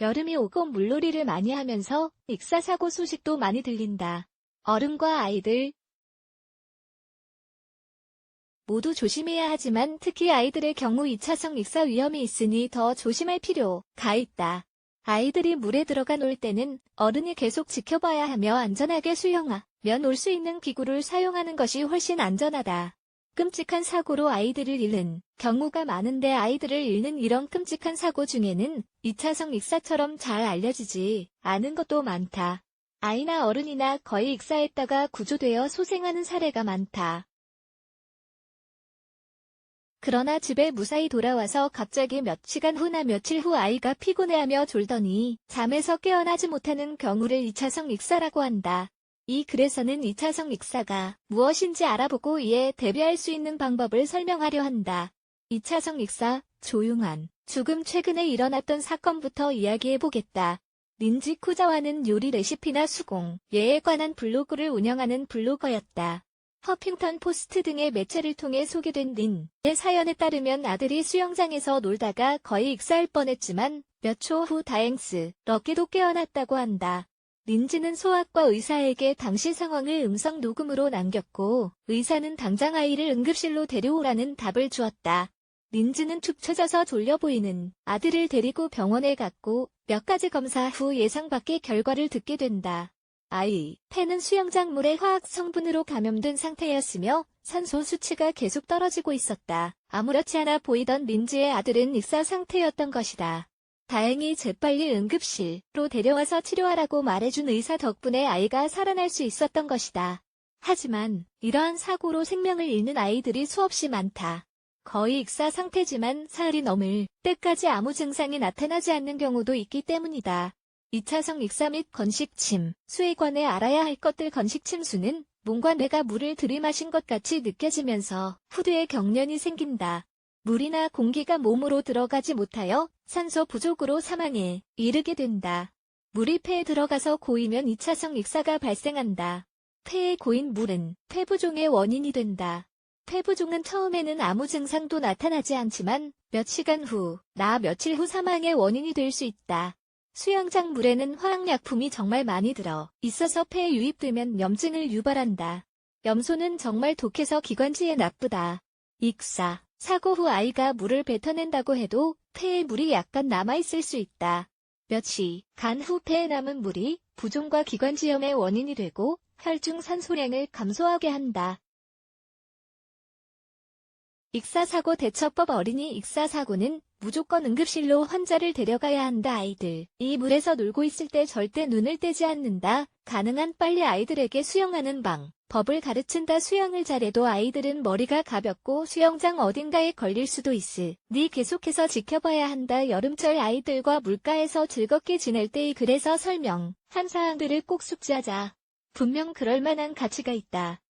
여름이 오고 물놀이를 많이 하면서 익사사고 소식도 많이 들린다. 어른과 아이들 모두 조심해야 하지만 특히 아이들의 경우 2차성 익사 위험이 있으니 더 조심할 필요가 있다. 아이들이 물에 들어가 놀 때는 어른이 계속 지켜봐야 하며 안전하게 수영하며 놀 수 있는 기구를 사용하는 것이 훨씬 안전하다. 끔찍한 사고로 아이들을 잃는 경우가 많은데 아이들을 잃는 이런 끔찍한 사고 중에는 2차성 익사처럼 잘 알려지지 않은 것도 많다. 아이나 어른이나 거의 익사했다가 구조되어 소생하는 사례가 많다. 그러나 집에 무사히 돌아와서 갑자기 몇 시간 후나 며칠 후 아이가 피곤해하며 졸더니 잠에서 깨어나지 못하는 경우를 2차성 익사라고 한다. 이 글에서는 2차성 익사가 무엇인지 알아보고 이에 대비할 수 있는 방법을 설명하려 한다. 2차성 익사, 조용한 죽음. 최근에 일어났던 사건부터 이야기해보겠다. 린지 쿠자와는 요리 레시피나 수공, 예에 관한 블로그를 운영하는 블로거였다. 허핑턴 포스트 등의 매체를 통해 소개된 린의 사연에 따르면 아들이 수영장에서 놀다가 거의 익사할 뻔했지만 몇 초 후 다행스럽게도 깨어났다고 한다. 린지는 소아과 의사에게 당시 상황을 음성 녹음으로 남겼고 의사는 당장 아이를 응급실로 데려오라는 답을 주었다. 린지는 축 처져서 졸려 보이는 아들을 데리고 병원에 갔고 몇 가지 검사 후 예상 밖의 결과를 듣게 된다. 아이, 폐는 수영장 물의 화학 성분으로 감염된 상태였으며 산소 수치가 계속 떨어지고 있었다. 아무렇지 않아 보이던 린지의 아들은 익사 상태였던 것이다. 다행히 재빨리 응급실로 데려와서 치료하라고 말해준 의사 덕분에 아이가 살아날 수 있었던 것이다. 하지만 이러한 사고로 생명을 잃는 아이들이 수없이 많다. 거의 익사 상태지만 사흘이 넘을 때까지 아무 증상이 나타나지 않는 경우도 있기 때문이다. 2차성 익사 및 건식침, 수에 관해 알아야 할 것들. 건식침수는 몸과 뇌가 물을 들이마신 것 같이 느껴지면서 후두에 경련이 생긴다. 물이나 공기가 몸으로 들어가지 못하여 산소 부족으로 사망에 이르게 된다. 물이 폐에 들어가서 고이면 2차성 익사가 발생한다. 폐에 고인 물은 폐부종의 원인이 된다. 폐부종은 처음에는 아무 증상도 나타나지 않지만 몇 시간 후, 며칠 후 사망의 원인이 될 수 있다. 수영장 물에는 화학약품이 정말 많이 들어 있어서 폐에 유입되면 염증을 유발한다. 염소는 정말 독해서 기관지에 나쁘다. 익사, 사고 후 아이가 물을 뱉어낸다고 해도 폐에 물이 약간 남아있을 수 있다. 몇 시간 후 폐에 남은 물이 부종과 기관지염의 원인이 되고 혈중 산소량을 감소하게 한다. 익사사고 대처법. 어린이 익사사고는 무조건 응급실로 환자를 데려가야 한다. 아이들, 이 물에서 놀고 있을 때 절대 눈을 떼지 않는다. 가능한 빨리 아이들에게 수영하는 법을 가르친다. 수영을 잘해도 아이들은 머리가 가볍고 수영장 어딘가에 걸릴 수도 있으니 계속해서 지켜봐야 한다. 여름철 아이들과 물가에서 즐겁게 지낼 때 이 글에서 설명한 사항들을 꼭 숙지하자. 분명 그럴 만한 가치가 있다.